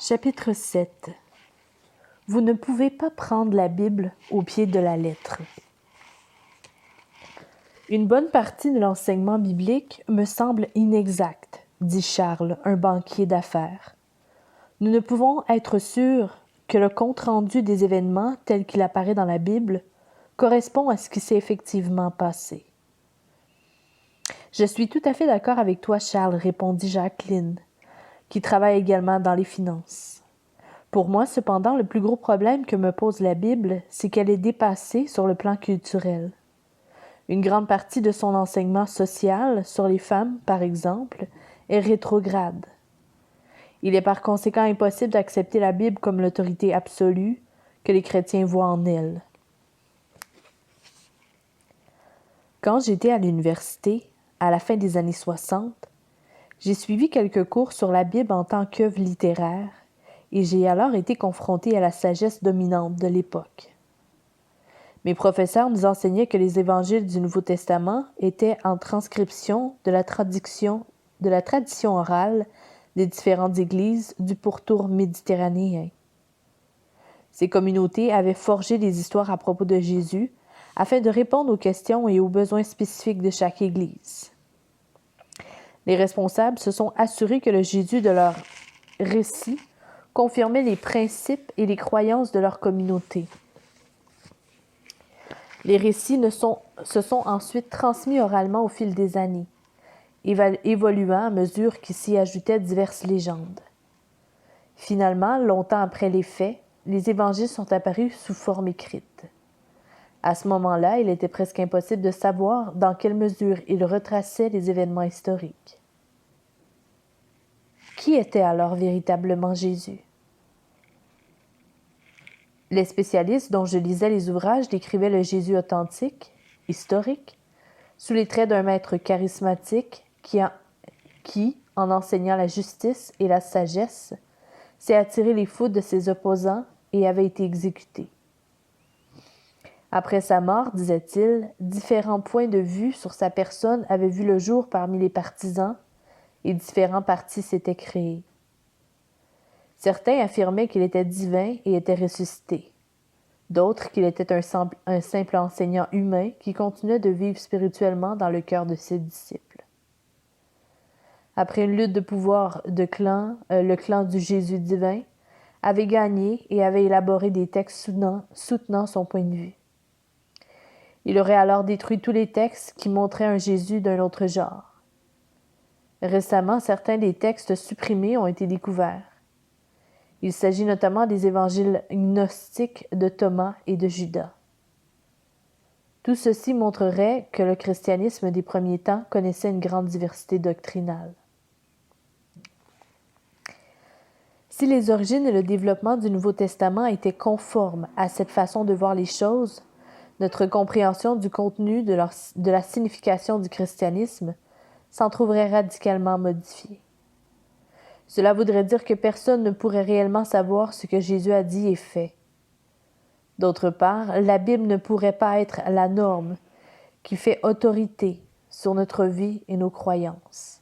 Chapitre 7. Vous ne pouvez pas prendre la Bible au pied de la lettre. Une bonne partie de l'enseignement biblique me semble inexacte, dit Charles, un banquier d'affaires. Nous ne pouvons être sûrs que le compte-rendu des événements tel qu'il apparaît dans la Bible correspond à ce qui s'est effectivement passé. Je suis tout à fait d'accord avec toi, Charles, répondit Jacqueline, qui travaille également dans les finances. Pour moi, cependant, le plus gros problème que me pose la Bible, c'est qu'elle est dépassée sur le plan culturel. Une grande partie de son enseignement social, sur les femmes, par exemple, est rétrograde. Il est par conséquent impossible d'accepter la Bible comme l'autorité absolue que les chrétiens voient en elle. Quand j'étais à l'université, à la fin des années 60, j'ai suivi quelques cours sur la Bible en tant qu'œuvre littéraire et j'ai alors été confronté à la sagesse dominante de l'époque. Mes professeurs nous enseignaient que les évangiles du Nouveau Testament étaient en transcription de la tradition orale des différentes églises du pourtour méditerranéen. Ces communautés avaient forgé des histoires à propos de Jésus afin de répondre aux questions et aux besoins spécifiques de chaque église. Les responsables se sont assurés que le Jésus de leur récit confirmait les principes et les croyances de leur communauté. Les récits se sont ensuite transmis oralement au fil des années, évoluant à mesure qu'il s'y ajoutait diverses légendes. Finalement, longtemps après les faits, les évangiles sont apparus sous forme écrite. À ce moment-là, il était presque impossible de savoir dans quelle mesure ils retraçaient les événements historiques. Qui était alors véritablement Jésus? Les spécialistes dont je lisais les ouvrages décrivaient le Jésus authentique, historique, sous les traits d'un maître charismatique qui, en enseignant la justice et la sagesse, s'est attiré les foudres de ses opposants et avait été exécuté. Après sa mort, disait-il, différents points de vue sur sa personne avaient vu le jour parmi les partisans et différents partis s'étaient créés. Certains affirmaient qu'il était divin et était ressuscité. D'autres qu'il était un simple enseignant humain qui continuait de vivre spirituellement dans le cœur de ses disciples. Après une lutte de pouvoir le clan du Jésus divin avait gagné et avait élaboré des textes soutenant son point de vue. Il aurait alors détruit tous les textes qui montraient un Jésus d'un autre genre. Récemment, certains des textes supprimés ont été découverts. Il s'agit notamment des évangiles gnostiques de Thomas et de Judas. Tout ceci montrerait que le christianisme des premiers temps connaissait une grande diversité doctrinale. Si les origines et le développement du Nouveau Testament étaient conformes à cette façon de voir les choses, notre compréhension du contenu de la signification du christianisme s'en trouverait radicalement modifiée. Cela voudrait dire que personne ne pourrait réellement savoir ce que Jésus a dit et fait. D'autre part, la Bible ne pourrait pas être la norme qui fait autorité sur notre vie et nos croyances.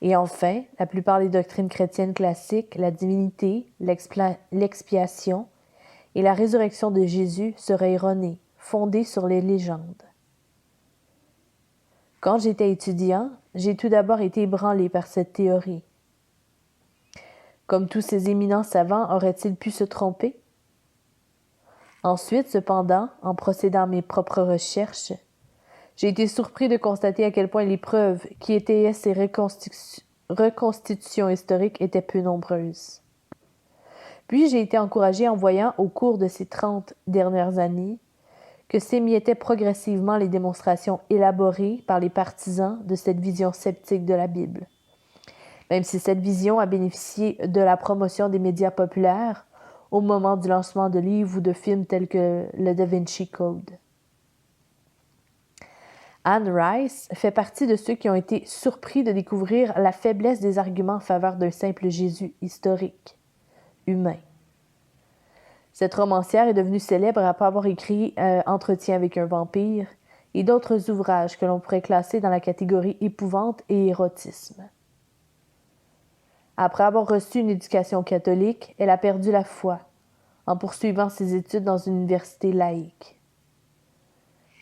Et enfin, la plupart des doctrines chrétiennes classiques, la divinité, l'expiation et la résurrection de Jésus seraient erronées, fondées sur les légendes. Quand j'étais étudiant, j'ai tout d'abord été ébranlé par cette théorie. Comme tous ces éminents savants, auraient-ils pu se tromper? Ensuite, cependant, en procédant à mes propres recherches, j'ai été surpris de constater à quel point les preuves qui étayaient ces reconstitutions historiques étaient peu nombreuses. Puis j'ai été encouragé en voyant, au cours de ces 30 dernières années, que s'émiettaient progressivement les démonstrations élaborées par les partisans de cette vision sceptique de la Bible. Même si cette vision a bénéficié de la promotion des médias populaires au moment du lancement de livres ou de films tels que le Da Vinci Code. Anne Rice fait partie de ceux qui ont été surpris de découvrir la faiblesse des arguments en faveur d'un simple Jésus historique, humain. Cette romancière est devenue célèbre après avoir écrit Entretien avec un vampire et d'autres ouvrages que l'on pourrait classer dans la catégorie épouvante et érotisme. Après avoir reçu une éducation catholique, elle a perdu la foi en poursuivant ses études dans une université laïque.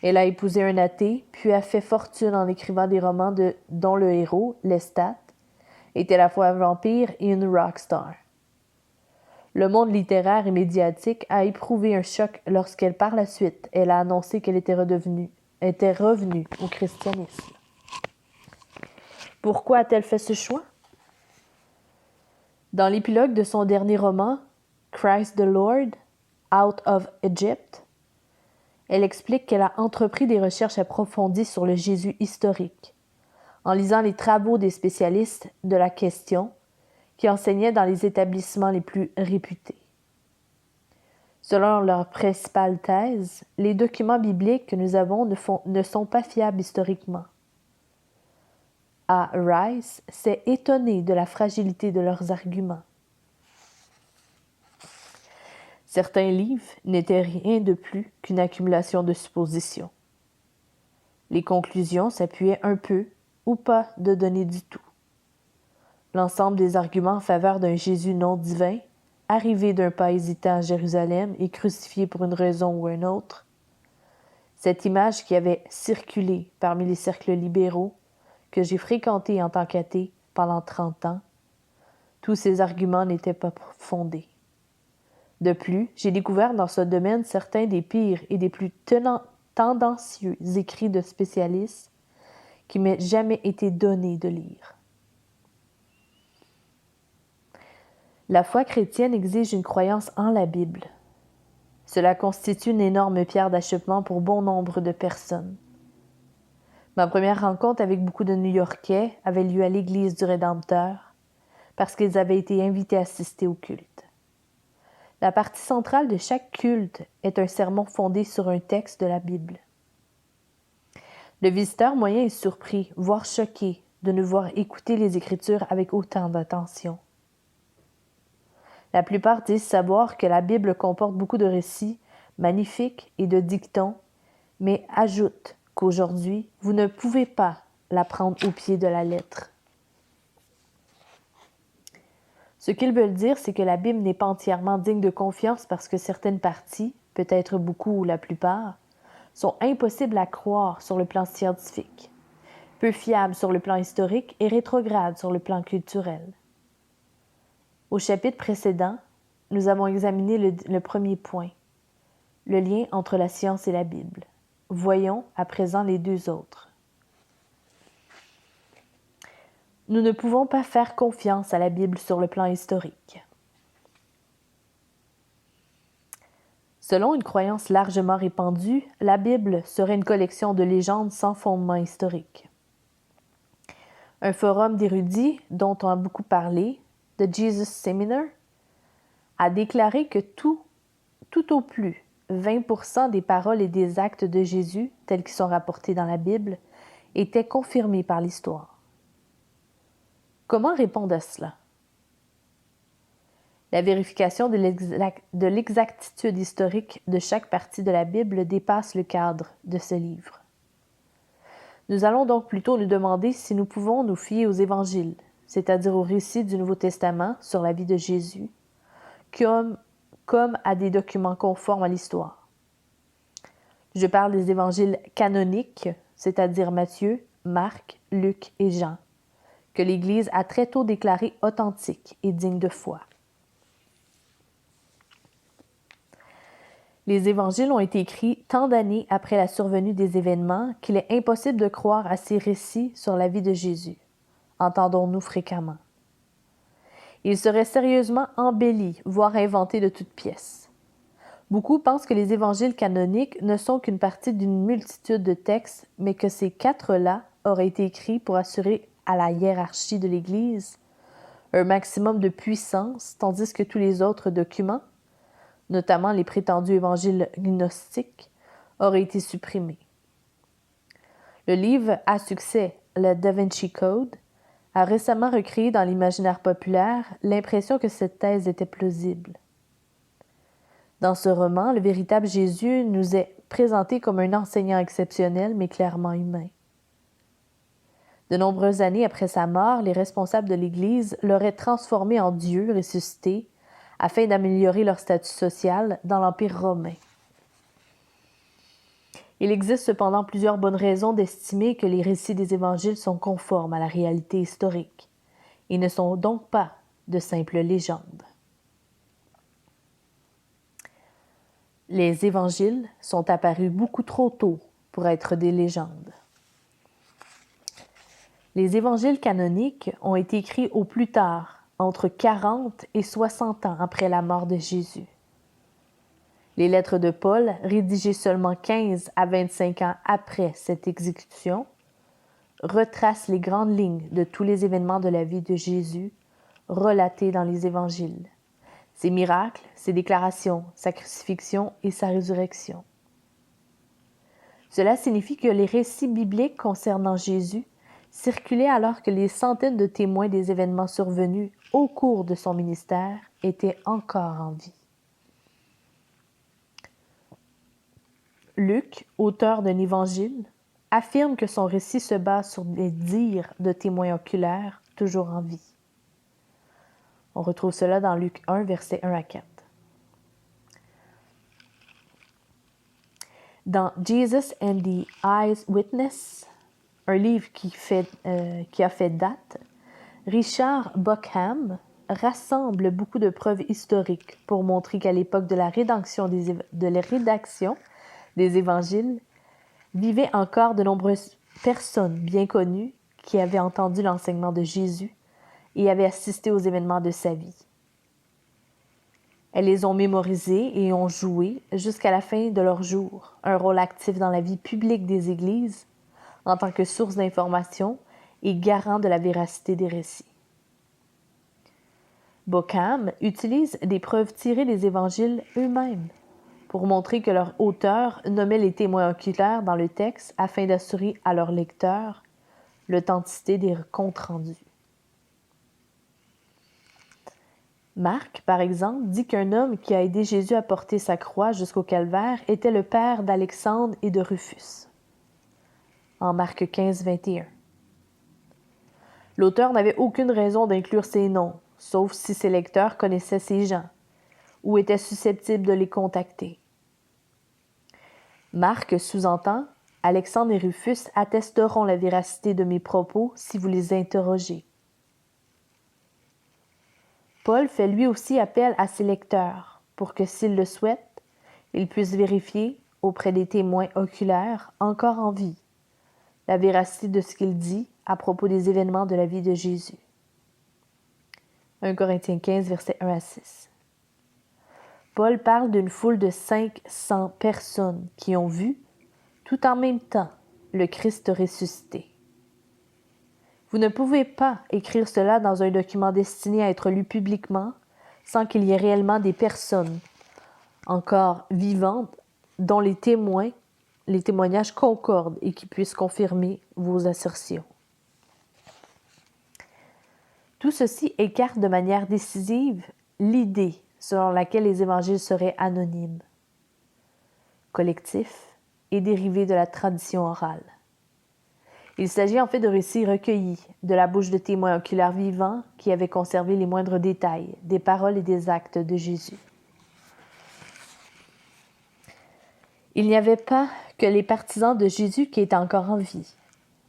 Elle a épousé un athée, puis a fait fortune en écrivant des romans dont le héros, Lestat, était à la fois un vampire et une rockstar. Le monde littéraire et médiatique a éprouvé un choc lorsqu'elle, par la suite, elle a annoncé qu'elle était revenue au christianisme. Pourquoi a-t-elle fait ce choix? Dans l'épilogue de son dernier roman, Christ the Lord, Out of Egypt, elle explique qu'elle a entrepris des recherches approfondies sur le Jésus historique, en lisant les travaux des spécialistes de la question qui enseignaient dans les établissements les plus réputés. Selon leur principale thèse, les documents bibliques que nous avons ne sont pas fiables historiquement. A. Rice s'est étonné de la fragilité de leurs arguments. Certains livres n'étaient rien de plus qu'une accumulation de suppositions. Les conclusions s'appuyaient un peu ou pas de données du tout. L'ensemble des arguments en faveur d'un Jésus non divin, arrivé d'un pas hésitant à Jérusalem et crucifié pour une raison ou une autre, cette image qui avait circulé parmi les cercles libéraux que j'ai fréquentés en tant qu'athée pendant 30 ans, tous ces arguments n'étaient pas fondés. De plus, j'ai découvert dans ce domaine certains des pires et des plus tendancieux écrits de spécialistes qui m'aient jamais été donné de lire. La foi chrétienne exige une croyance en la Bible. Cela constitue une énorme pierre d'achoppement pour bon nombre de personnes. Ma première rencontre avec beaucoup de New-Yorkais avait lieu à l'Église du Rédempteur parce qu'ils avaient été invités à assister au culte. La partie centrale de chaque culte est un sermon fondé sur un texte de la Bible. Le visiteur moyen est surpris, voire choqué, de nous voir écouter les Écritures avec autant d'attention. La plupart disent savoir que la Bible comporte beaucoup de récits magnifiques et de dictons, mais ajoutent qu'aujourd'hui, vous ne pouvez pas la prendre au pied de la lettre. Ce qu'ils veulent dire, c'est que la Bible n'est pas entièrement digne de confiance parce que certaines parties, peut-être beaucoup ou la plupart, sont impossibles à croire sur le plan scientifique, peu fiables sur le plan historique et rétrogrades sur le plan culturel. Au chapitre précédent, nous avons examiné le premier point, le lien entre la science et la Bible. Voyons à présent les deux autres. Nous ne pouvons pas faire confiance à la Bible sur le plan historique. Selon une croyance largement répandue, la Bible serait une collection de légendes sans fondement historique. Un forum d'érudits dont on a beaucoup parlé, The Jesus Seminar, a déclaré que tout au plus 20% des paroles et des actes de Jésus, tels qu'ils sont rapportés dans la Bible, étaient confirmés par l'histoire. Comment répondre à cela? La vérification de l'exactitude historique de chaque partie de la Bible dépasse le cadre de ce livre. Nous allons donc plutôt nous demander si nous pouvons nous fier aux évangiles, c'est-à-dire aux récits du Nouveau Testament sur la vie de Jésus, comme à des documents conformes à l'histoire. Je parle des évangiles canoniques, c'est-à-dire Matthieu, Marc, Luc et Jean, que l'Église a très tôt déclarés authentiques et dignes de foi. Les évangiles ont été écrits tant d'années après la survenue des événements qu'il est impossible de croire à ces récits sur la vie de Jésus, entendons-nous fréquemment. Ils seraient sérieusement embellis, voire inventés de toutes pièces. Beaucoup pensent que les évangiles canoniques ne sont qu'une partie d'une multitude de textes, mais que ces 4-là auraient été écrits pour assurer à la hiérarchie de l'Église un maximum de puissance, tandis que tous les autres documents, notamment les prétendus évangiles gnostiques, auraient été supprimés. Le livre à succès, le Da Vinci Code, a récemment recréé dans l'imaginaire populaire l'impression que cette thèse était plausible. Dans ce roman, le véritable Jésus nous est présenté comme un enseignant exceptionnel, mais clairement humain. De nombreuses années après sa mort, les responsables de l'Église l'auraient transformé en Dieu ressuscité afin d'améliorer leur statut social dans l'Empire romain. Il existe cependant plusieurs bonnes raisons d'estimer que les récits des évangiles sont conformes à la réalité historique et ne sont donc pas de simples légendes. Les évangiles sont apparus beaucoup trop tôt pour être des légendes. Les évangiles canoniques ont été écrits au plus tard, entre 40 et 60 ans après la mort de Jésus. Les lettres de Paul, rédigées seulement 15 à 25 ans après cette exécution, retracent les grandes lignes de tous les événements de la vie de Jésus relatés dans les évangiles. Ses miracles, ses déclarations, sa crucifixion et sa résurrection. Cela signifie que les récits bibliques concernant Jésus circulaient alors que les centaines de témoins des événements survenus au cours de son ministère étaient encore en vie. Luc, auteur d'un évangile, affirme que son récit se base sur des dires de témoins oculaires toujours en vie. On retrouve cela dans Luc 1, versets 1 à 4. Dans Jesus and the Eyewitness, un livre qui a fait date, Richard Bauckham rassemble beaucoup de preuves historiques pour montrer qu'à l'époque de la rédaction des évangiles, vivaient encore de nombreuses personnes bien connues qui avaient entendu l'enseignement de Jésus et avaient assisté aux événements de sa vie. Elles les ont mémorisés et ont joué, jusqu'à la fin de leur jour, un rôle actif dans la vie publique des Églises en tant que source d'information et garant de la véracité des récits. Bauckham utilise des preuves tirées des Évangiles eux-mêmes pour montrer que leur auteur nommait les témoins oculaires dans le texte afin d'assurer à leurs lecteurs l'authenticité des comptes rendus. Marc, par exemple, dit qu'un homme qui a aidé Jésus à porter sa croix jusqu'au calvaire était le père d'Alexandre et de Rufus. En Marc 15, 21. L'auteur n'avait aucune raison d'inclure ces noms, sauf si ses lecteurs connaissaient ces gens ou étaient susceptibles de les contacter. Marc sous-entend « Alexandre et Rufus attesteront la véracité de mes propos si vous les interrogez. » Paul fait lui aussi appel à ses lecteurs pour que, s'ils le souhaitent, ils puissent vérifier auprès des témoins oculaires encore en vie la véracité de ce qu'il dit à propos des événements de la vie de Jésus. 1 Corinthiens 15, versets 1 à 6. Paul parle d'une foule de 500 personnes qui ont vu, tout en même temps, le Christ ressuscité. Vous ne pouvez pas écrire cela dans un document destiné à être lu publiquement sans qu'il y ait réellement des personnes encore vivantes dont les témoignages concordent et qui puissent confirmer vos assertions. Tout ceci écarte de manière décisive l'idée selon laquelle les évangiles seraient anonymes, collectifs et dérivés de la tradition orale. Il s'agit en fait de récits recueillis de la bouche de témoins oculaires vivants qui avaient conservé les moindres détails des paroles et des actes de Jésus. Il n'y avait pas que les partisans de Jésus qui étaient encore en vie.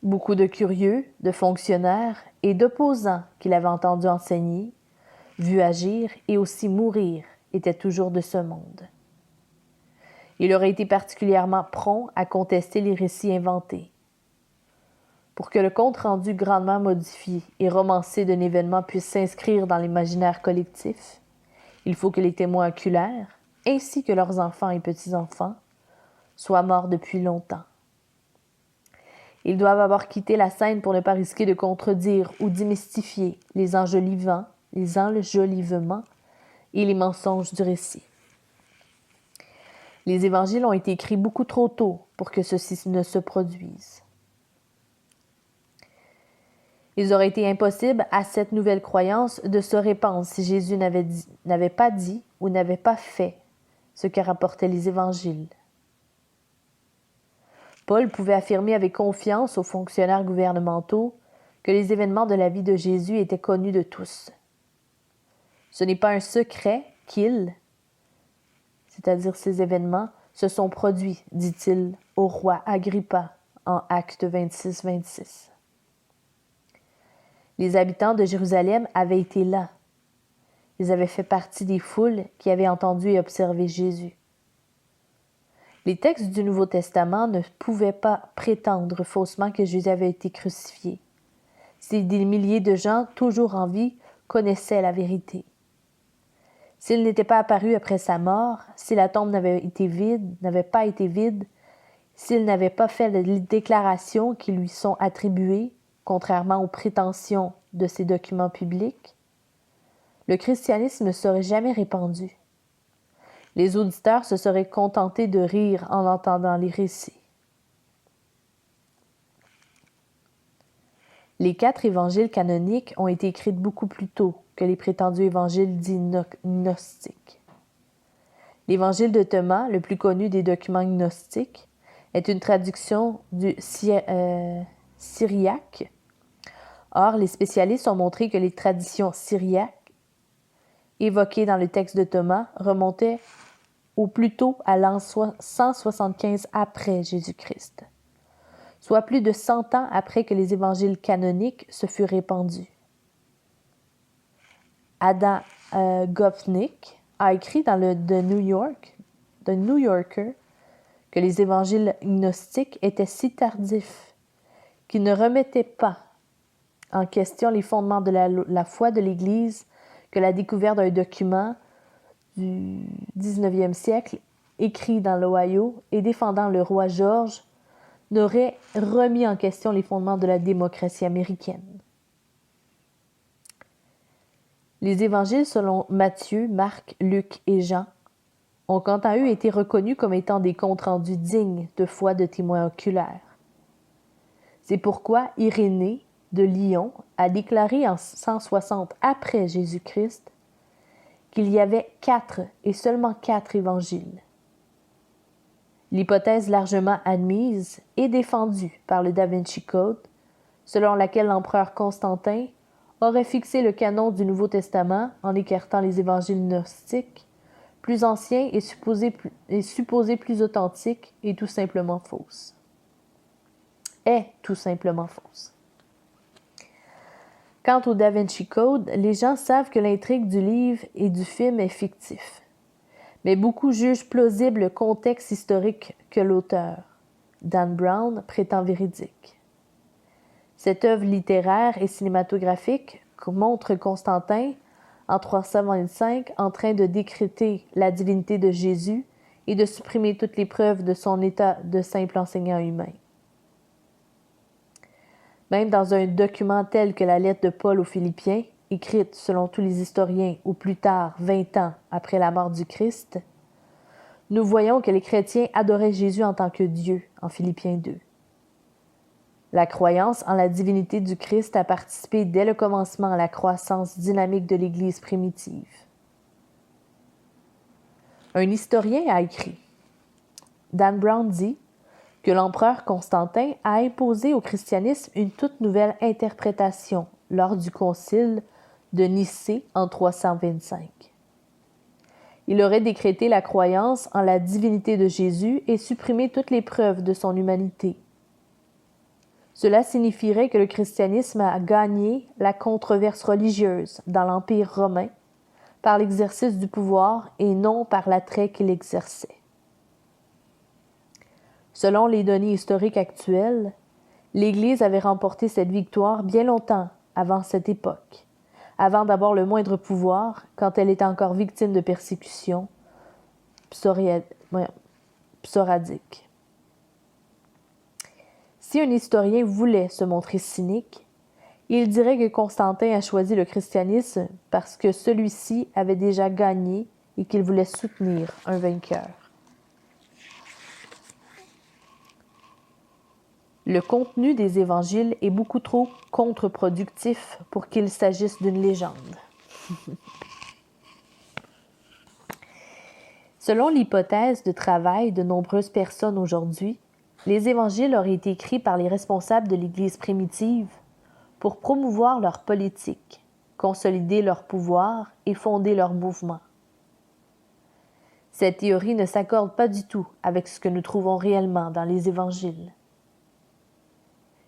Beaucoup de curieux, de fonctionnaires et d'opposants qu'il avait entendus enseigner, vus agir et aussi mourir étaient toujours de ce monde. Il aurait été particulièrement prompt à contester les récits inventés. Pour que le compte-rendu grandement modifié et romancé d'un événement puisse s'inscrire dans l'imaginaire collectif, il faut que les témoins oculaires, ainsi que leurs enfants et petits-enfants, soient morts depuis longtemps. Ils doivent avoir quitté la scène pour ne pas risquer de contredire ou démystifier les enjolivements et les mensonges du récit. Les évangiles ont été écrits beaucoup trop tôt pour que ceci ne se produise. Il aurait été impossible à cette nouvelle croyance de se répandre si Jésus n'avait pas dit ou n'avait pas fait ce que rapportaient les évangiles. Paul pouvait affirmer avec confiance aux fonctionnaires gouvernementaux que les événements de la vie de Jésus étaient connus de tous. Ce n'est pas un secret qu'ils, c'est-à-dire ces événements, se sont produits, dit-il au roi Agrippa en Actes 26-26. Les habitants de Jérusalem avaient été là. Ils avaient fait partie des foules qui avaient entendu et observé Jésus. Les textes du Nouveau Testament ne pouvaient pas prétendre faussement que Jésus avait été crucifié. Si des milliers de gens, toujours en vie, connaissaient la vérité. S'il n'était pas apparu après sa mort, si la tombe n'avait pas été vide, s'il n'avait pas fait les déclarations qui lui sont attribuées, contrairement aux prétentions de ces documents publics, le christianisme ne serait jamais répandu. Les auditeurs se seraient contentés de rire en entendant les récits. Les 4 évangiles canoniques ont été écrits beaucoup plus tôt que les prétendus évangiles dits gnostiques. L'évangile de Thomas, le plus connu des documents gnostiques, est une traduction du syriaque. Or, les spécialistes ont montré que les traditions syriaques évoquées dans le texte de Thomas remontaient au plus tôt à l'an 175 après Jésus-Christ, soit plus de 100 ans après que les évangiles canoniques se furent répandus. Adam Gopnik a écrit dans le The New Yorker que les évangiles gnostiques étaient si tardifs qu'ils ne remettaient pas en question les fondements de la foi de l'Église que la découverte d'un document du 19e siècle, écrit dans l'Ohio et défendant le roi George, n'aurait remis en question les fondements de la démocratie américaine. Les évangiles selon Matthieu, Marc, Luc et Jean ont quant à eux été reconnus comme étant des comptes rendus dignes de foi de témoins oculaires. C'est pourquoi Irénée de Lyon a déclaré en 160 après Jésus-Christ qu'il y avait 4 et seulement 4 évangiles. L'hypothèse largement admise et défendue par le Da Vinci Code, selon laquelle l'empereur Constantin aurait fixé le canon du Nouveau Testament en écartant les évangiles gnostiques, plus anciens et supposés plus authentiques, est tout simplement fausse. Quant au Da Vinci Code, les gens savent que l'intrigue du livre et du film est fictif. Mais beaucoup jugent plausible le contexte historique que l'auteur, Dan Brown, prétend véridique. Cette œuvre littéraire et cinématographique montre Constantin, en 325, en train de décréter la divinité de Jésus et de supprimer toutes les preuves de son état de simple enseignant humain. Même dans un document tel que la lettre de Paul aux Philippiens, écrite, selon tous les historiens, au plus tard 20 ans après la mort du Christ, nous voyons que les chrétiens adoraient Jésus en tant que Dieu, en Philippiens 2. La croyance en la divinité du Christ a participé dès le commencement à la croissance dynamique de l'Église primitive. Un historien a écrit « Dan Brown dit que l'empereur Constantin a imposé au christianisme une toute nouvelle interprétation lors du concile de Nicée en 325. Il aurait décrété la croyance en la divinité de Jésus et supprimé toutes les preuves de son humanité. Cela signifierait que le christianisme a gagné la controverse religieuse dans l'Empire romain par l'exercice du pouvoir et non par l'attrait qu'il exerçait. Selon les données historiques actuelles, l'Église avait remporté cette victoire bien longtemps avant cette époque, avant d'avoir le moindre pouvoir, quand elle était encore victime de persécutions psoradiques. Si un historien voulait se montrer cynique, il dirait que Constantin a choisi le christianisme parce que celui-ci avait déjà gagné et qu'il voulait soutenir un vainqueur. Le contenu des évangiles est beaucoup trop contre-productif pour qu'il s'agisse d'une légende. Selon l'hypothèse de travail de nombreuses personnes aujourd'hui, les évangiles auraient été écrits par les responsables de l'Église primitive pour promouvoir leur politique, consolider leur pouvoir et fonder leur mouvement. Cette théorie ne s'accorde pas du tout avec ce que nous trouvons réellement dans les évangiles.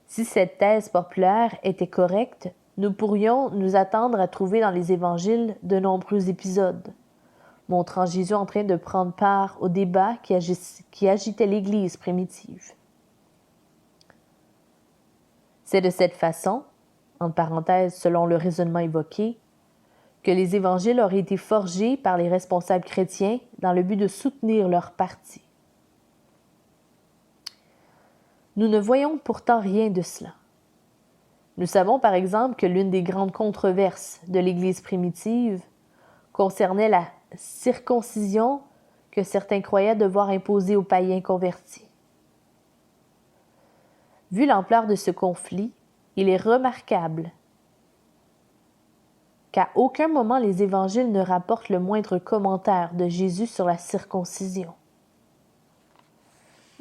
Si cette thèse populaire était correcte, nous pourrions nous attendre à trouver dans les évangiles de nombreux épisodes, montrant Jésus en train de prendre part au débat qui agitait l'Église primitive. C'est de cette façon, en parenthèse selon le raisonnement évoqué, que les évangiles auraient été forgés par les responsables chrétiens dans le but de soutenir leur parti. Nous ne voyons pourtant rien de cela. Nous savons par exemple que l'une des grandes controverses de l'Église primitive concernait la circoncision que certains croyaient devoir imposer aux païens convertis. Vu l'ampleur de ce conflit, il est remarquable qu'à aucun moment les évangiles ne rapportent le moindre commentaire de Jésus sur la circoncision.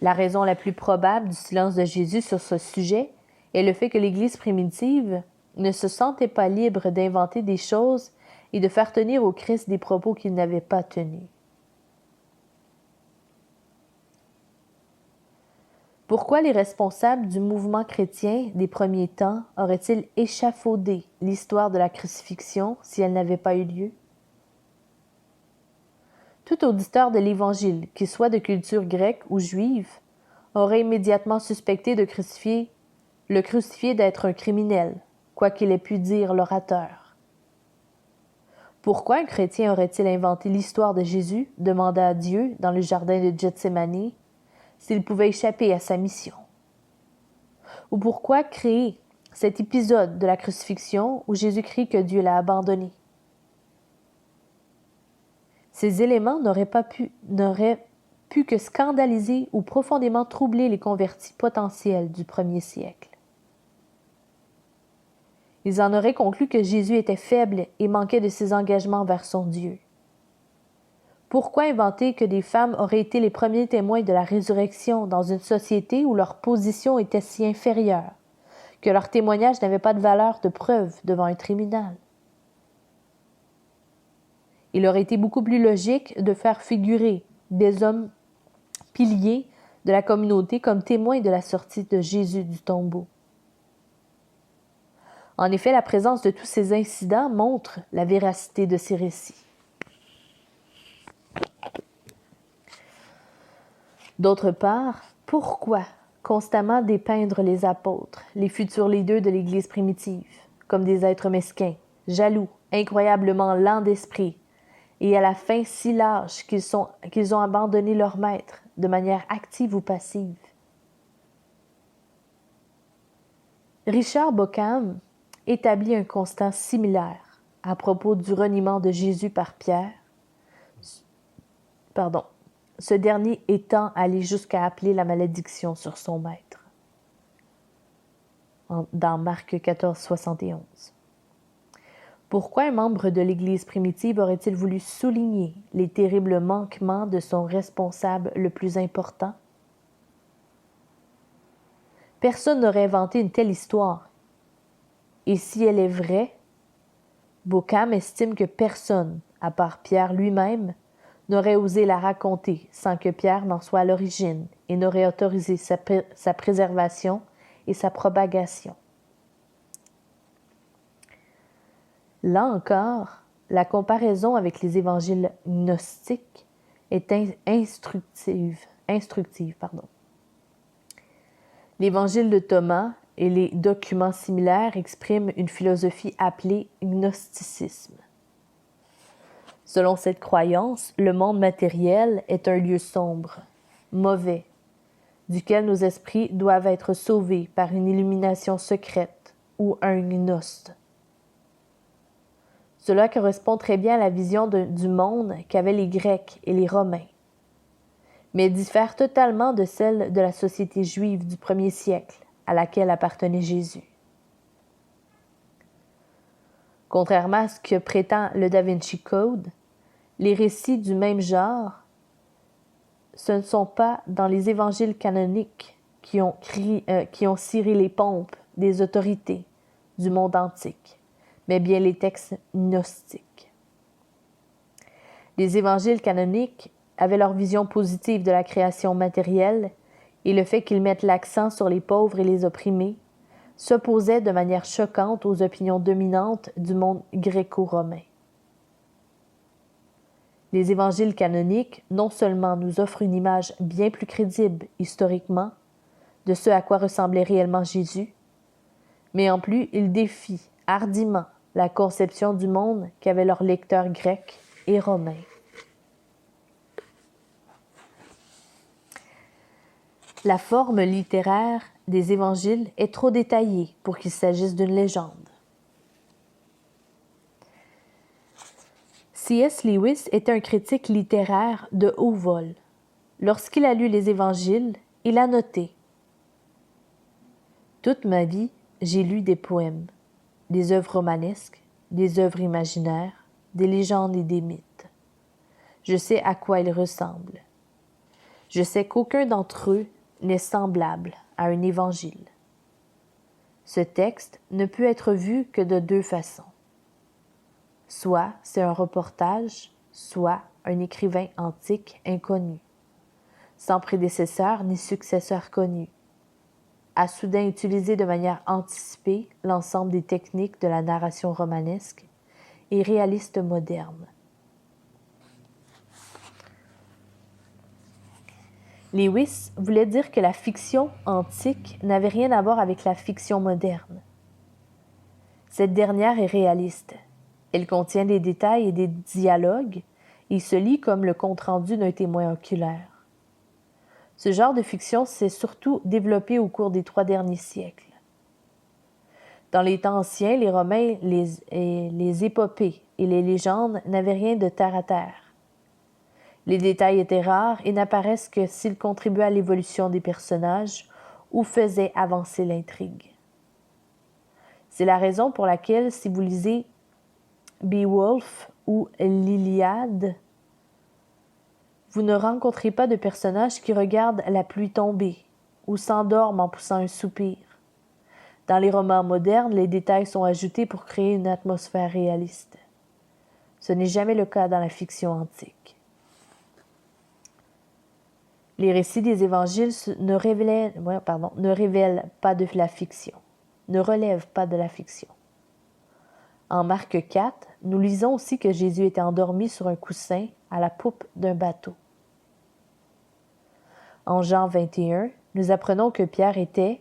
La raison la plus probable du silence de Jésus sur ce sujet est le fait que l'Église primitive ne se sentait pas libre d'inventer des choses et de faire tenir au Christ des propos qu'il n'avait pas tenus. Pourquoi les responsables du mouvement chrétien des premiers temps auraient-ils échafaudé l'histoire de la crucifixion si elle n'avait pas eu lieu? Tout auditeur de l'Évangile, qu'il soit de culture grecque ou juive, aurait immédiatement suspecté de le crucifié d'être un criminel, quoi qu'il ait pu dire l'orateur. Pourquoi un chrétien aurait-il inventé l'histoire de Jésus, demanda Dieu dans le jardin de Gethsémani, s'il pouvait échapper à sa mission? Ou pourquoi créer cet épisode de la crucifixion où Jésus crie que Dieu l'a abandonné? Ces éléments n'auraient pu que scandaliser ou profondément troubler les convertis potentiels du premier siècle. Ils en auraient conclu que Jésus était faible et manquait de ses engagements vers son Dieu. Pourquoi inventer que des femmes auraient été les premiers témoins de la résurrection dans une société où leur position était si inférieure, que leur témoignage n'avait pas de valeur de preuve devant un tribunal? Il aurait été beaucoup plus logique de faire figurer des hommes piliers de la communauté comme témoins de la sortie de Jésus du tombeau. En effet, la présence de tous ces incidents montre la véracité de ces récits. D'autre part, pourquoi constamment dépeindre les apôtres, les futurs leaders de l'Église primitive, comme des êtres mesquins, jaloux, incroyablement lents d'esprit, et à la fin si lâches qu'ils ont abandonné leur maître, de manière active ou passive? Richard Bauckham établit un constat similaire à propos du reniement de Jésus par Pierre, ce dernier étant allé jusqu'à appeler la malédiction sur son maître, dans Marc 14, 71. Pourquoi un membre de l'Église primitive aurait-il voulu souligner les terribles manquements de son responsable le plus important? Personne n'aurait inventé une telle histoire. Et si elle est vraie, Bauckham estime que personne, à part Pierre lui-même, n'aurait osé la raconter sans que Pierre n'en soit à l'origine et n'aurait autorisé sa préservation et sa propagation. Là encore, la comparaison avec les évangiles gnostiques est instructive. L'évangile de Thomas et les documents similaires expriment une philosophie appelée gnosticisme. Selon cette croyance, le monde matériel est un lieu sombre, mauvais, duquel nos esprits doivent être sauvés par une illumination secrète ou un gnoste. Cela correspond très bien à la vision du monde qu'avaient les Grecs et les Romains, mais diffère totalement de celle de la société juive du premier siècle à laquelle appartenait Jésus. Contrairement à ce que prétend le Da Vinci Code, les récits du même genre, ce ne sont pas dans les évangiles canoniques qui ont ciré les pompes des autorités du monde antique, mais bien les textes gnostiques. Les évangiles canoniques avaient leur vision positive de la création matérielle et le fait qu'ils mettent l'accent sur les pauvres et les opprimés s'opposait de manière choquante aux opinions dominantes du monde gréco-romain. Les évangiles canoniques non seulement nous offrent une image bien plus crédible historiquement de ce à quoi ressemblait réellement Jésus, mais en plus ils défient hardiment la conception du monde qu'avaient leurs lecteurs grecs et romains. La forme littéraire des évangiles est trop détaillée pour qu'il s'agisse d'une légende. C.S. Lewis était un critique littéraire de haut vol. Lorsqu'il a lu les évangiles, il a noté « Toute ma vie, j'ai lu des poèmes, des œuvres romanesques, des œuvres imaginaires, des légendes et des mythes. Je sais à quoi ils ressemblent. Je sais qu'aucun d'entre eux n'est semblable à un évangile. Ce texte ne peut être vu que de deux façons. Soit c'est un reportage, soit un écrivain antique inconnu, sans prédécesseur ni successeur connu, a soudain utilisé de manière anticipée l'ensemble des techniques de la narration romanesque et réaliste moderne. Lewis voulait dire que la fiction antique n'avait rien à voir avec la fiction moderne. Cette dernière est réaliste. Elle contient des détails et des dialogues et se lit comme le compte-rendu d'un témoin oculaire. Ce genre de fiction s'est surtout développé au cours des 3 derniers siècles. Dans les temps anciens, les Romains, les épopées et les légendes n'avaient rien de terre à terre. Les détails étaient rares et n'apparaissent que s'ils contribuaient à l'évolution des personnages ou faisaient avancer l'intrigue. C'est la raison pour laquelle, si vous lisez Beowulf ou l'Iliade, vous ne rencontrez pas de personnages qui regardent la pluie tomber ou s'endorment en poussant un soupir. Dans les romans modernes, les détails sont ajoutés pour créer une atmosphère réaliste. Ce n'est jamais le cas dans la fiction antique. Les récits des évangiles ne relèvent pas de la fiction. En Marc 4, nous lisons aussi que Jésus était endormi sur un coussin à la poupe d'un bateau. En Jean 21, nous apprenons que Pierre était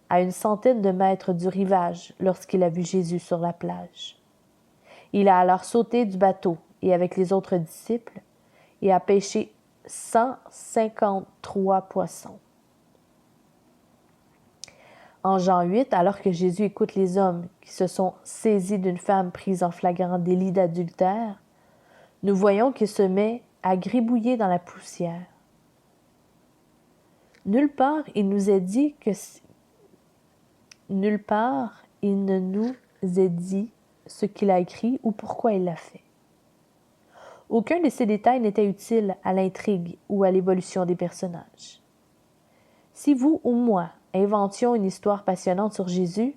à 100 de mètres du rivage lorsqu'il a vu Jésus sur la plage. Il a alors sauté du bateau et avec les autres disciples et a pêché 153 poissons. En Jean 8, alors que Jésus écoute les hommes qui se sont saisis d'une femme prise en flagrant délit d'adultère, nous voyons qu'il se met à gribouiller dans la poussière. Nulle part il ne nous est dit ce qu'il a écrit ou pourquoi il l'a fait. Aucun de ces détails n'était utile à l'intrigue ou à l'évolution des personnages. Si vous ou moi inventions une histoire passionnante sur Jésus,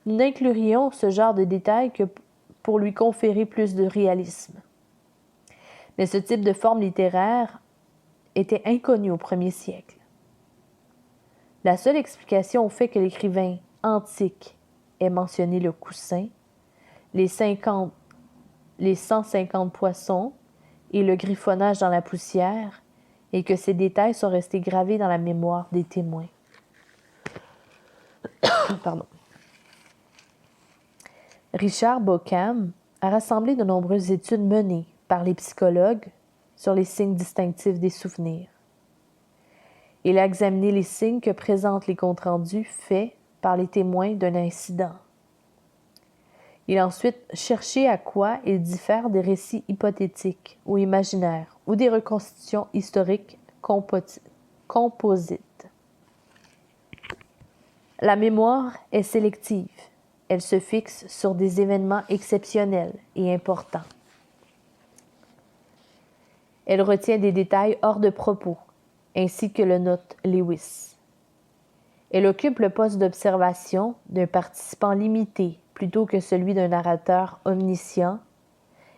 nous n'inclurions ce genre de détails que pour lui conférer plus de réalisme. Mais ce type de forme littéraire était inconnu au 1er siècle. La seule explication au fait que l'écrivain antique ait mentionné le coussin, les 150 poissons et le griffonnage dans la poussière, et que ces détails sont restés gravés dans la mémoire des témoins. Richard Bauckham a rassemblé de nombreuses études menées par les psychologues sur les signes distinctifs des souvenirs. Il a examiné les signes que présentent les comptes rendus faits par les témoins d'un incident. Il a ensuite cherché à quoi ils diffèrent des récits hypothétiques ou imaginaires ou des reconstitutions historiques composites. La mémoire est sélective. Elle se fixe sur des événements exceptionnels et importants. Elle retient des détails hors de propos, ainsi que le note Lewis. Elle occupe le poste d'observation d'un participant limité, plutôt que celui d'un narrateur omniscient,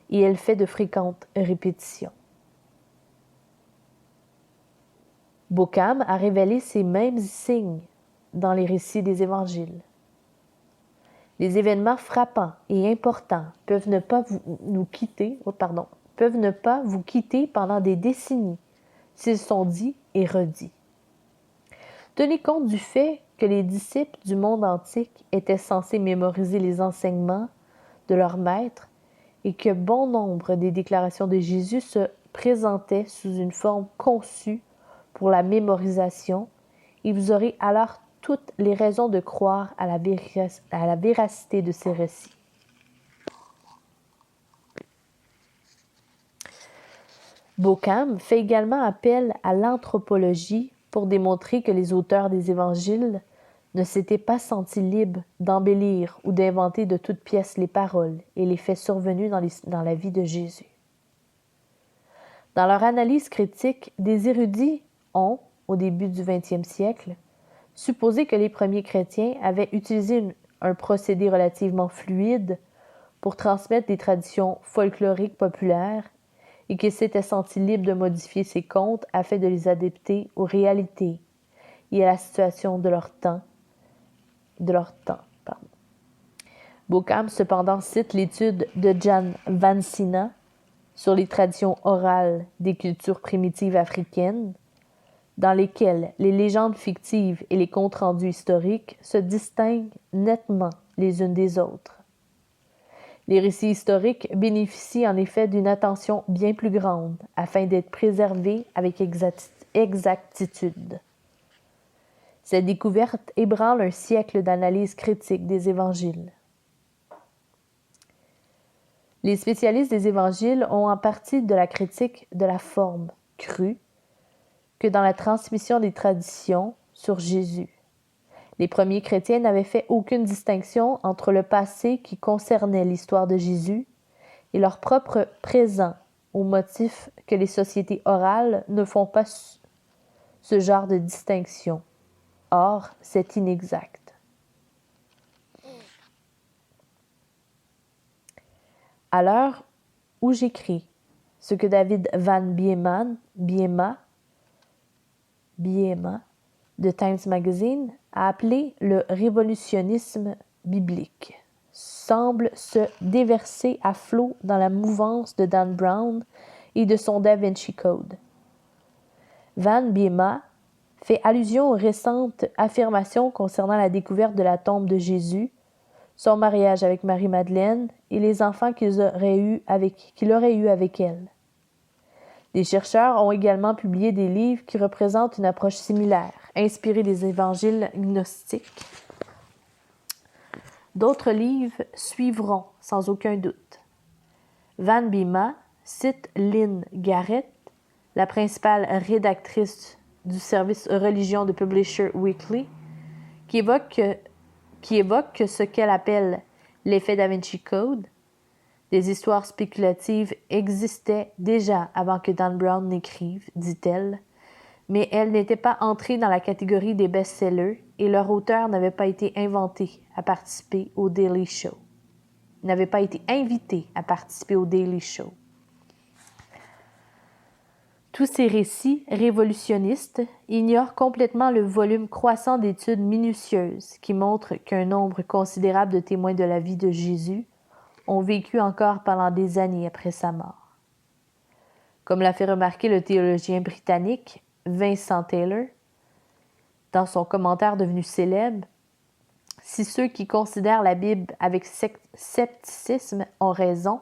et elle fait de fréquentes répétitions. Bauckham a révélé ces mêmes signes dans les récits des évangiles. Les événements frappants et importants peuvent ne pas vous quitter pendant des décennies s'ils sont dits et redits. Tenez compte du fait que les disciples du monde antique étaient censés mémoriser les enseignements de leur maître et que bon nombre des déclarations de Jésus se présentaient sous une forme conçue pour la mémorisation, et vous aurez alors toutes les raisons de croire à la véracité de ces récits. Bauckham fait également appel à l'anthropologie pour démontrer que les auteurs des évangiles ne s'étaient pas sentis libres d'embellir ou d'inventer de toutes pièces les paroles et les faits survenus dans la vie de Jésus. Dans leur analyse critique, des érudits ont, au début du 20e siècle, supposé que les premiers chrétiens avaient utilisé un procédé relativement fluide pour transmettre des traditions folkloriques populaires et qu'ils s'étaient sentis libres de modifier ces contes afin de les adapter aux réalités et à la situation de leur temps. Bauckham, cependant, cite l'étude de Jan Vansina sur les traditions orales des cultures primitives africaines, dans lesquelles les légendes fictives et les comptes rendus historiques se distinguent nettement les unes des autres. Les récits historiques bénéficient en effet d'une attention bien plus grande afin d'être préservés avec exactitude. Cette découverte ébranle un siècle d'analyse critique des évangiles. Les spécialistes des évangiles ont en partie de la critique de la forme crue que dans la transmission des traditions sur Jésus. Les premiers chrétiens n'avaient fait aucune distinction entre le passé qui concernait l'histoire de Jésus et leur propre présent, au motif que les sociétés orales ne font pas ce genre de distinction. Or, c'est inexact. À l'heure où j'écris, ce que David Van Biema de Times Magazine a appelé le révolutionnisme biblique, semble se déverser à flot dans la mouvance de Dan Brown et de son Da Vinci Code. Van Biema fait allusion aux récentes affirmations concernant la découverte de la tombe de Jésus, son mariage avec Marie-Madeleine et les enfants qu'il aurait eus avec elle. Des chercheurs ont également publié des livres qui représentent une approche similaire, inspirés des évangiles gnostiques. D'autres livres suivront, sans aucun doute. Van Biema cite Lynn Garrett, la principale rédactrice du service Religion de Publisher Weekly, qui évoque ce qu'elle appelle l'effet Da Vinci Code. Des histoires spéculatives existaient déjà avant que Dan Brown n'écrive, dit-elle, mais elles n'étaient pas entrées dans la catégorie des best-sellers et leur auteur n'avait pas été invité à participer au Daily Show. Tous ces récits révolutionnistes ignorent complètement le volume croissant d'études minutieuses qui montrent qu'un nombre considérable de témoins de la vie de Jésus ont vécu encore pendant des années après sa mort. Comme l'a fait remarquer le théologien britannique Vincent Taylor, dans son commentaire devenu célèbre, si ceux qui considèrent la Bible avec scepticisme ont raison,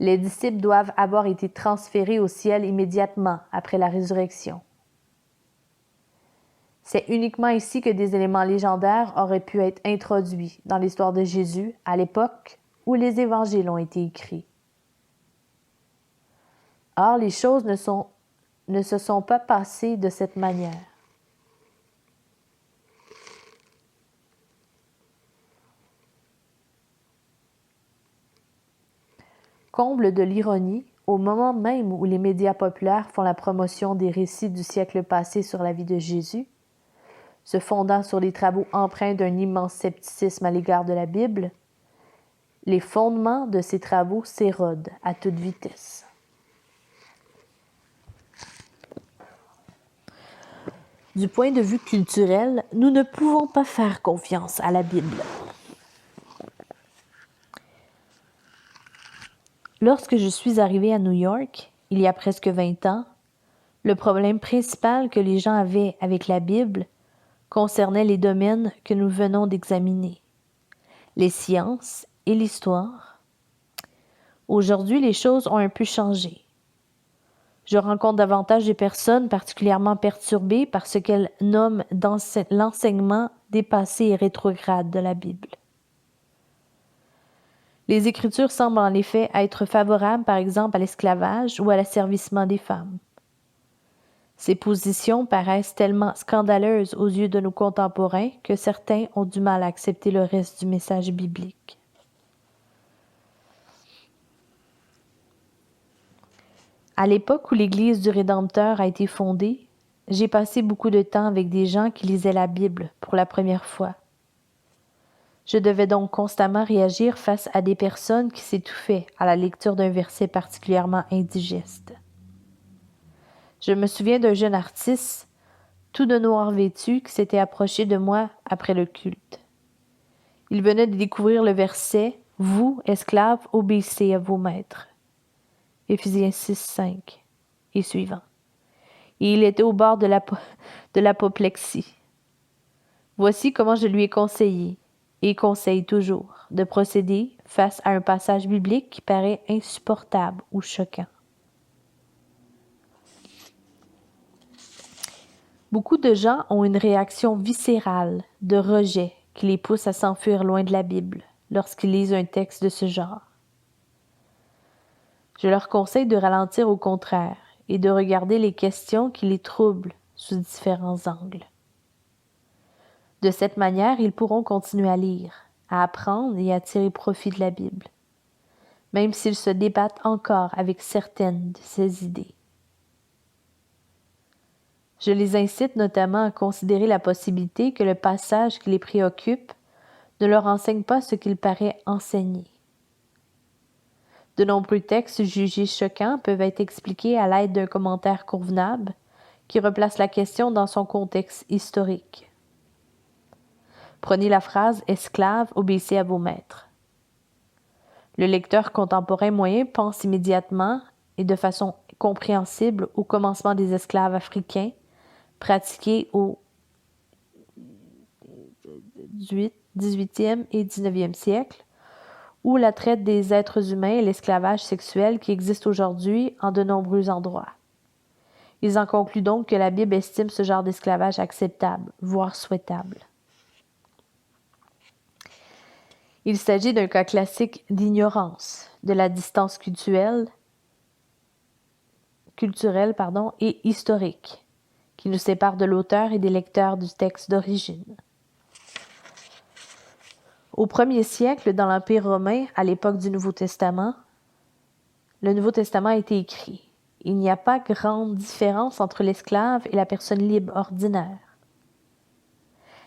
les disciples doivent avoir été transférés au ciel immédiatement après la résurrection. C'est uniquement ici que des éléments légendaires auraient pu être introduits dans l'histoire de Jésus à l'époque où les évangiles ont été écrits. Or, les choses ne se sont pas passées de cette manière. Comble de l'ironie, au moment même où les médias populaires font la promotion des récits du siècle passé sur la vie de Jésus, se fondant sur des travaux empreints d'un immense scepticisme à l'égard de la Bible, les fondements de ces travaux s'érodent à toute vitesse. Du point de vue culturel, nous ne pouvons pas faire confiance à la Bible. Lorsque je suis arrivée à New York, il y a presque 20 ans, le problème principal que les gens avaient avec la Bible concernait les domaines que nous venons d'examiner, les sciences et l'histoire. Aujourd'hui, les choses ont un peu changé. Je rencontre davantage de personnes particulièrement perturbées par ce qu'elles nomment l'enseignement dépassé et rétrograde de la Bible. Les Écritures semblent en effet être favorables, par exemple, à l'esclavage ou à l'asservissement des femmes. Ces positions paraissent tellement scandaleuses aux yeux de nos contemporains que certains ont du mal à accepter le reste du message biblique. À l'époque où l'Église du Rédempteur a été fondée, j'ai passé beaucoup de temps avec des gens qui lisaient la Bible pour la première fois. Je devais donc constamment réagir face à des personnes qui s'étouffaient à la lecture d'un verset particulièrement indigeste. Je me souviens d'un jeune artiste, tout de noir vêtu, qui s'était approché de moi après le culte. Il venait de découvrir le verset « Vous, esclaves, obéissez à vos maîtres ». Éphésiens 6, 5 et suivant. Et il était au bord de l'apoplexie. Voici comment je lui ai conseillé, et conseille toujours, de procéder face à un passage biblique qui paraît insupportable ou choquant. Beaucoup de gens ont une réaction viscérale de rejet qui les pousse à s'enfuir loin de la Bible lorsqu'ils lisent un texte de ce genre. Je leur conseille de ralentir au contraire et de regarder les questions qui les troublent sous différents angles. De cette manière, ils pourront continuer à lire, à apprendre et à tirer profit de la Bible, même s'ils se débattent encore avec certaines de ces idées. Je les incite notamment à considérer la possibilité que le passage qui les préoccupe ne leur enseigne pas ce qu'il paraît enseigner. De nombreux textes jugés choquants peuvent être expliqués à l'aide d'un commentaire convenable qui replace la question dans son contexte historique. Prenez la phrase « Esclaves, obéissez à vos maîtres ». Le lecteur contemporain moyen pense immédiatement et de façon compréhensible au commencement des esclaves africains pratiqués au XVIIIe et XIXe siècle, ou la traite des êtres humains et l'esclavage sexuel qui existe aujourd'hui en de nombreux endroits. Ils en concluent donc que la Bible estime ce genre d'esclavage acceptable, voire souhaitable. Il s'agit d'un cas classique d'ignorance de la distance culturelle et historique qui nous sépare de l'auteur et des lecteurs du texte d'origine. Au 1er siècle, dans l'Empire romain, à l'époque du Nouveau Testament, le Nouveau Testament a été écrit. Il n'y a pas grande différence entre l'esclave et la personne libre ordinaire.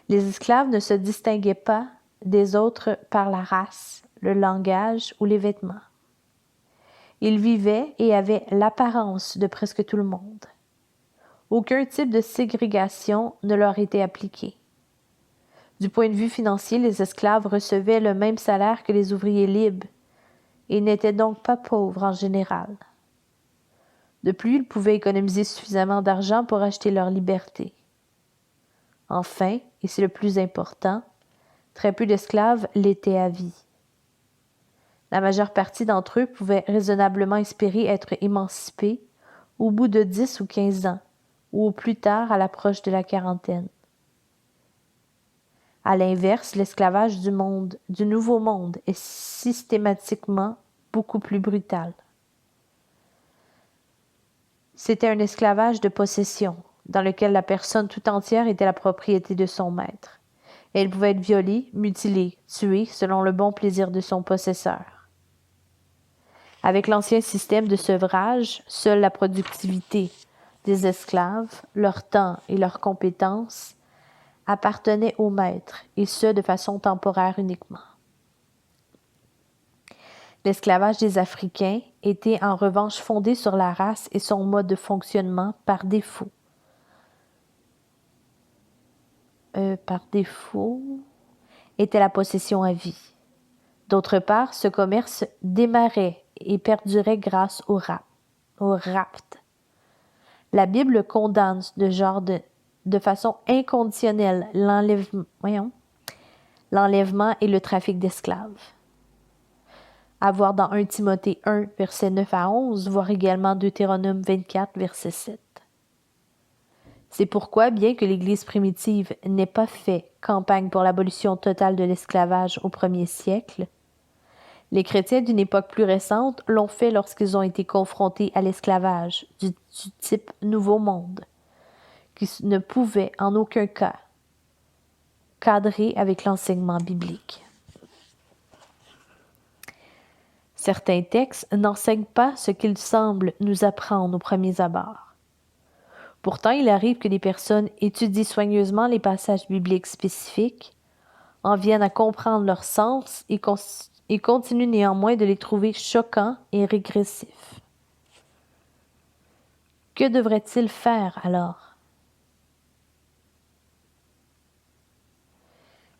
Les esclaves ne se distinguaient pas des autres par la race, le langage ou les vêtements. Ils vivaient et avaient l'apparence de presque tout le monde. Aucun type de ségrégation ne leur était appliqué. Du point de vue financier, les esclaves recevaient le même salaire que les ouvriers libres et n'étaient donc pas pauvres en général. De plus, ils pouvaient économiser suffisamment d'argent pour acheter leur liberté. Enfin, et c'est le plus important, très peu d'esclaves l'étaient à vie. La majeure partie d'entre eux pouvaient raisonnablement espérer être émancipés au bout de 10 ou 15 ans, ou au plus tard à l'approche de la quarantaine. À l'inverse, l'esclavage du Nouveau Monde est systématiquement beaucoup plus brutal. C'était un esclavage de possession, dans lequel la personne tout entière était la propriété de son maître. Elle pouvait être violée, mutilée, tuée selon le bon plaisir de son possesseur. Avec l'ancien système de sevrage, seule la productivité des esclaves, leur temps et leurs compétences appartenaient au maître, et ce, de façon temporaire uniquement. L'esclavage des Africains était en revanche fondé sur la race et son mode de fonctionnement par défaut. Était la possession à vie. D'autre part, ce commerce démarrait et perdurait grâce au rapt. La Bible condamne de façon inconditionnelle l'enlèvement et le trafic d'esclaves. À voir dans 1 Timothée 1, versets 9 à 11, voire également Deutéronome 24, verset 7. C'est pourquoi, bien que l'Église primitive n'ait pas fait campagne pour l'abolition totale de l'esclavage au 1er siècle, les chrétiens d'une époque plus récente l'ont fait lorsqu'ils ont été confrontés à l'esclavage du type Nouveau Monde, qui ne pouvait en aucun cas cadrer avec l'enseignement biblique. Certains textes n'enseignent pas ce qu'ils semblent nous apprendre aux premiers abords. Pourtant, il arrive que des personnes étudient soigneusement les passages bibliques spécifiques, en viennent à comprendre leur sens et continuent néanmoins de les trouver choquants et régressifs. Que devraient-ils faire alors?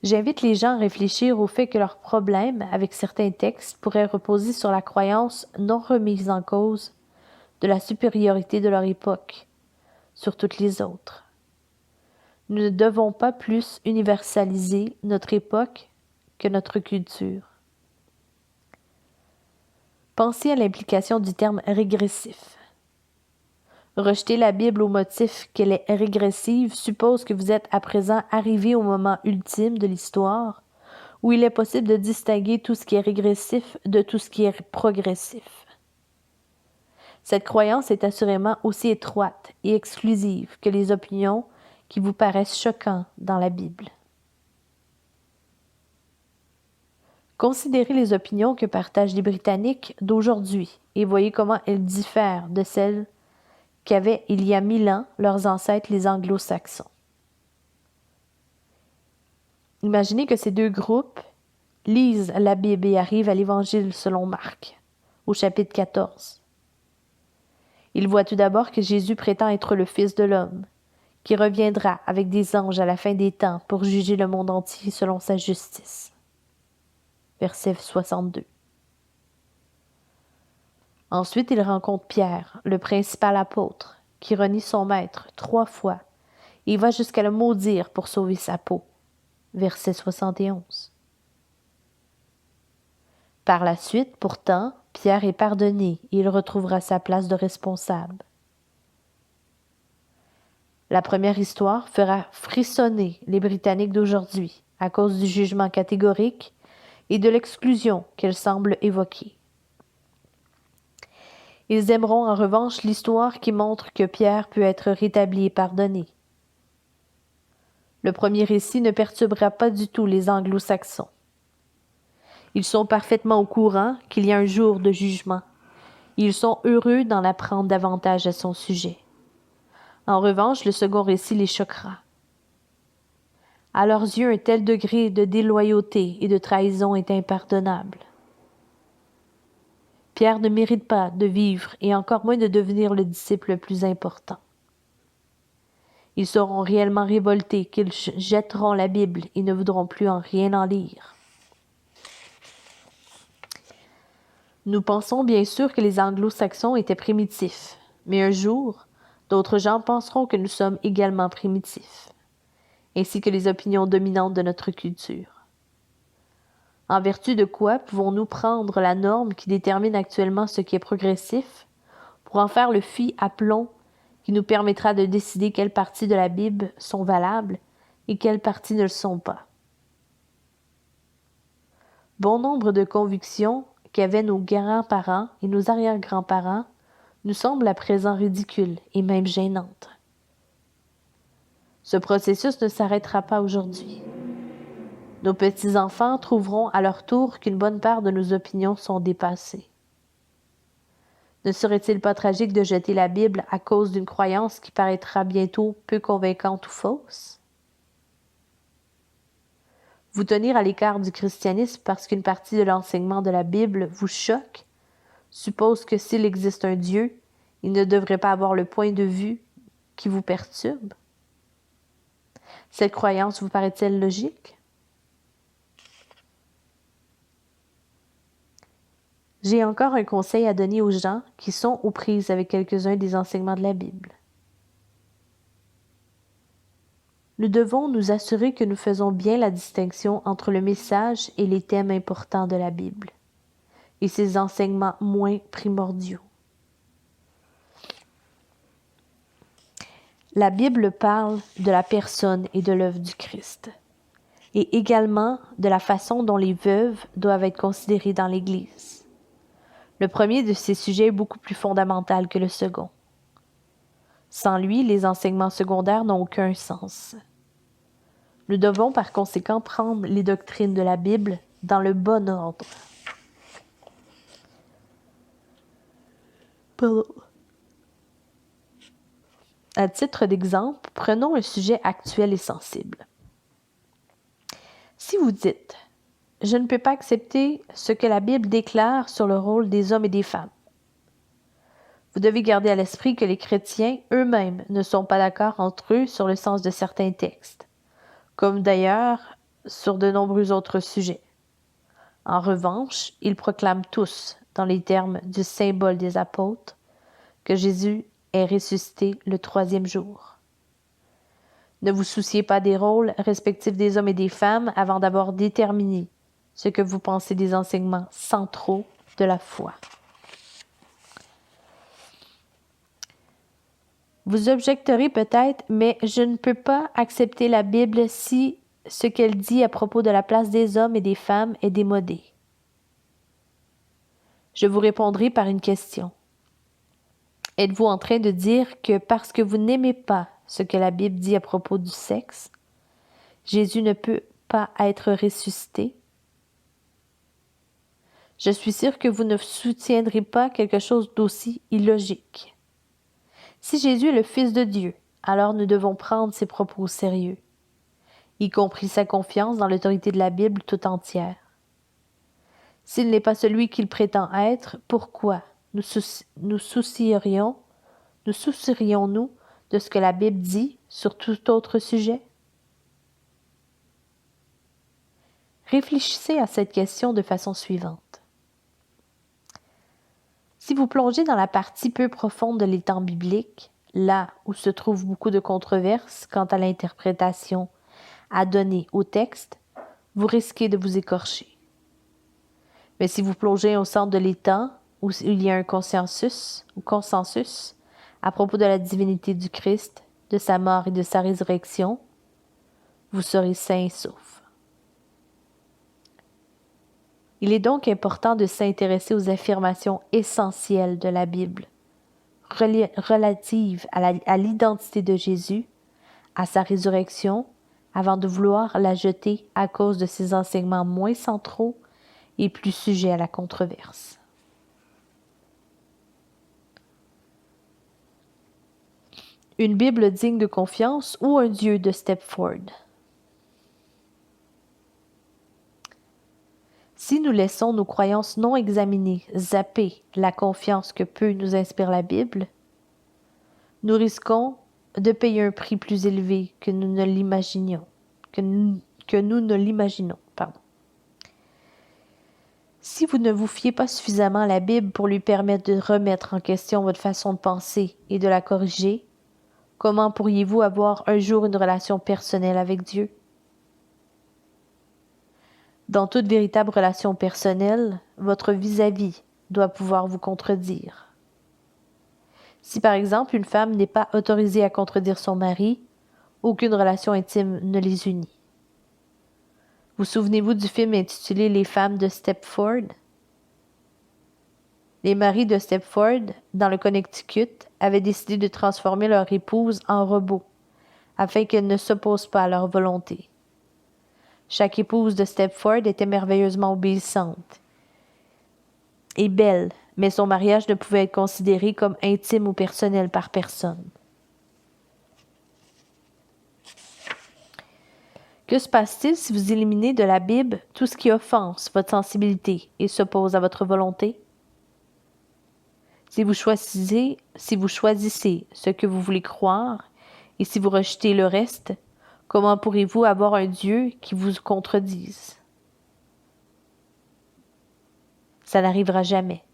J'invite les gens à réfléchir au fait que leurs problèmes avec certains textes pourraient reposer sur la croyance non remise en cause de la supériorité de leur époque sur toutes les autres. Nous ne devons pas plus universaliser notre époque que notre culture. Pensez à l'implication du terme régressif. Rejeter la Bible au motif qu'elle est régressive suppose que vous êtes à présent arrivé au moment ultime de l'histoire où il est possible de distinguer tout ce qui est régressif de tout ce qui est progressif. Cette croyance est assurément aussi étroite et exclusive que les opinions qui vous paraissent choquantes dans la Bible. Considérez les opinions que partagent les Britanniques d'aujourd'hui et voyez comment elles diffèrent de celles qu'avaient il y a 1000 ans leurs ancêtres les Anglo-Saxons. Imaginez que ces deux groupes lisent la Bible et arrivent à l'Évangile selon Marc, au chapitre 14. Ils voient tout d'abord que Jésus prétend être le Fils de l'homme, qui reviendra avec des anges à la fin des temps pour juger le monde entier selon sa justice. Verset 62. Ensuite, il rencontre Pierre, le principal apôtre, qui renie son maître 3 fois et va jusqu'à le maudire pour sauver sa peau. Verset 71. Par la suite, pourtant, Pierre est pardonné et il retrouvera sa place de responsable. La première histoire fera frissonner les Britanniques d'aujourd'hui à cause du jugement catégorique et de l'exclusion qu'elle semble évoquer. Ils aimeront en revanche l'histoire qui montre que Pierre peut être rétabli et pardonné. Le premier récit ne perturbera pas du tout les Anglo-Saxons. Ils sont parfaitement au courant qu'il y a un jour de jugement. Ils sont heureux d'en apprendre davantage à son sujet. En revanche, le second récit les choquera. À leurs yeux, un tel degré de déloyauté et de trahison est impardonnable. Pierre ne mérite pas de vivre et encore moins de devenir le disciple le plus important. Ils seront réellement révoltés qu'ils jetteront la Bible et ne voudront plus rien en lire. Nous pensons bien sûr que les Anglo-Saxons étaient primitifs, mais un jour, d'autres gens penseront que nous sommes également primitifs, ainsi que les opinions dominantes de notre culture. En vertu de quoi pouvons-nous prendre la norme qui détermine actuellement ce qui est progressif pour en faire le fusil à plomb qui nous permettra de décider quelles parties de la Bible sont valables et quelles parties ne le sont pas? Bon nombre de convictions qu'avaient nos grands-parents et nos arrière-grands-parents nous semblent à présent ridicules et même gênantes. Ce processus ne s'arrêtera pas aujourd'hui. Nos petits-enfants trouveront à leur tour qu'une bonne part de nos opinions sont dépassées. Ne serait-il pas tragique de jeter la Bible à cause d'une croyance qui paraîtra bientôt peu convaincante ou fausse? Vous tenir à l'écart du christianisme parce qu'une partie de l'enseignement de la Bible vous choque suppose que s'il existe un Dieu, il ne devrait pas avoir le point de vue qui vous perturbe. Cette croyance vous paraît-elle logique? J'ai encore un conseil à donner aux gens qui sont aux prises avec quelques-uns des enseignements de la Bible. Nous devons nous assurer que nous faisons bien la distinction entre le message et les thèmes importants de la Bible et ses enseignements moins primordiaux. La Bible parle de la personne et de l'œuvre du Christ, et également de la façon dont les veuves doivent être considérées dans l'Église. Le premier de ces sujets est beaucoup plus fondamental que le second. Sans lui, les enseignements secondaires n'ont aucun sens. Nous devons par conséquent prendre les doctrines de la Bible dans le bon ordre. À titre d'exemple, prenons un sujet actuel et sensible. Si vous dites « Je ne peux pas accepter ce que la Bible déclare sur le rôle des hommes et des femmes », vous devez garder à l'esprit que les chrétiens eux-mêmes ne sont pas d'accord entre eux sur le sens de certains textes, comme d'ailleurs sur de nombreux autres sujets. En revanche, ils proclament tous, dans les termes du symbole des apôtres, que Jésus est ressuscité le 3e jour. Ne vous souciez pas des rôles respectifs des hommes et des femmes avant d'avoir déterminé ce que vous pensez des enseignements centraux de la foi. Vous objecterez peut-être, mais je ne peux pas accepter la Bible si ce qu'elle dit à propos de la place des hommes et des femmes est démodé. Je vous répondrai par une question. Êtes-vous en train de dire que parce que vous n'aimez pas ce que la Bible dit à propos du sexe, Jésus ne peut pas être ressuscité? Je suis sûre que vous ne soutiendrez pas quelque chose d'aussi illogique. Si Jésus est le Fils de Dieu, alors nous devons prendre ses propos au sérieux, y compris sa confiance dans l'autorité de la Bible tout entière. S'il n'est pas celui qu'il prétend être, pourquoi nous soucierions-nous de ce que la Bible dit sur tout autre sujet? Réfléchissez à cette question de façon suivante. Si vous plongez dans la partie peu profonde de l'étang biblique, là où se trouvent beaucoup de controverses quant à l'interprétation à donner au texte, vous risquez de vous écorcher. Mais si vous plongez au centre de l'étang, où il y a un consensus à propos de la divinité du Christ, de sa mort et de sa résurrection, vous serez sains et saufs. Il est donc important de s'intéresser aux affirmations essentielles de la Bible, relatives à l'identité de Jésus, à sa résurrection, avant de vouloir la jeter à cause de ses enseignements moins centraux et plus sujets à la controverse. Une Bible digne de confiance ou un Dieu de Stepford? Si nous laissons nos croyances non examinées zapper la confiance que peut nous inspirer la Bible, nous risquons de payer un prix plus élevé que nous ne l'imaginons. Si vous ne vous fiez pas suffisamment à la Bible pour lui permettre de remettre en question votre façon de penser et de la corriger, comment pourriez-vous avoir un jour une relation personnelle avec Dieu? Dans toute véritable relation personnelle, votre vis-à-vis doit pouvoir vous contredire. Si par exemple une femme n'est pas autorisée à contredire son mari, aucune relation intime ne les unit. Vous souvenez-vous du film intitulé « Les femmes de Stepford » ? Les maris de Stepford, dans le Connecticut, avaient décidé de transformer leur épouse en robot, afin qu'elle ne s'oppose pas à leur volonté. Chaque épouse de Stepford était merveilleusement obéissante et belle, mais son mariage ne pouvait être considéré comme intime ou personnel par personne. Que se passe-t-il si vous éliminez de la Bible tout ce qui offense votre sensibilité et s'oppose à votre volonté? Si vous choisissez ce que vous voulez croire et si vous rejetez le reste, comment pourrez-vous avoir un Dieu qui vous contredise? Ça n'arrivera jamais.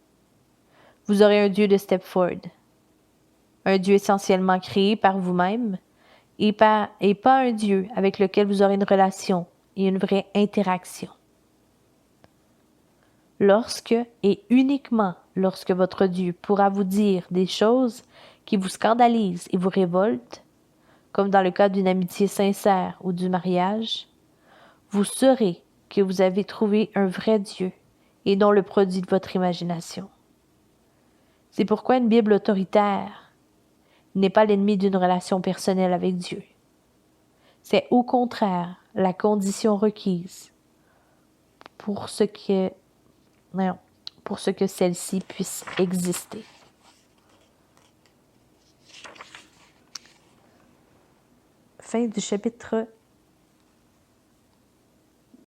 Vous aurez un Dieu de Stepford, un Dieu essentiellement créé par vous-même et pas un Dieu avec lequel vous aurez une relation et une vraie interaction. Lorsque et uniquement lorsque votre Dieu pourra vous dire des choses qui vous scandalisent et vous révoltent, comme dans le cas d'une amitié sincère ou du mariage, vous saurez que vous avez trouvé un vrai Dieu et non le produit de votre imagination. C'est pourquoi une Bible autoritaire n'est pas l'ennemi d'une relation personnelle avec Dieu. C'est au contraire la condition requise pour ce que celle-ci puisse exister. Fin du chapitre